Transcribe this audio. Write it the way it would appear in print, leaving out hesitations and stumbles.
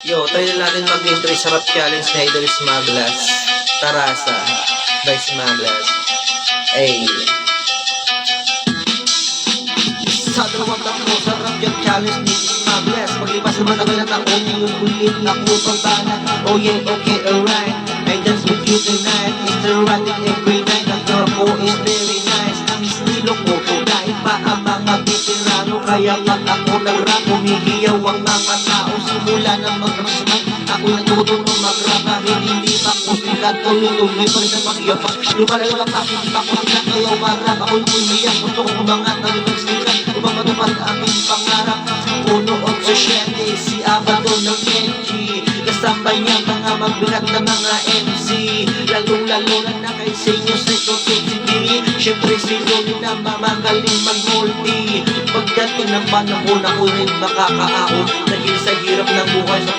Yo, try na natin mag-intro sa rap challenge na Idol Smaglas. Tarasa by Smaglas. Ay. Sa dalawang takbo sa rap challenge ni Smaglas. Maglipas naman ang ilang taon, yung ulit ako pagbanat. Oh yeah, okay, alright. I dance with you tonight. It's the riding every night. Ang corpo is very nice. Ang estilo ko, dahil pa ang mga veterano. Kaya pag ako nag-rap, humihiyaw ang mga tao. Simula na mag-rasman, ako natutulong mag-rap. Kahit hindi pa ko sikat, tuloy-tuloy pa rin ang makiyapan. Lumalayo lang akin, hindi pa ko sikat. Kaya umarap, ako'y umiyak. Gusto ko kumangat, naging magsikat. Upang matupad ang aking pangarap. Puno o sa 7, si Abado ng Kenji. Kasambay niya mga magbigat na mga MC. Lalo-lalo na kay Senyo sa KTV. Siyempre si Loli na mamagaling mag-multi. Pagdating ng panahon, ako rin makakaahon. Dahil sa hirap ng buhay sa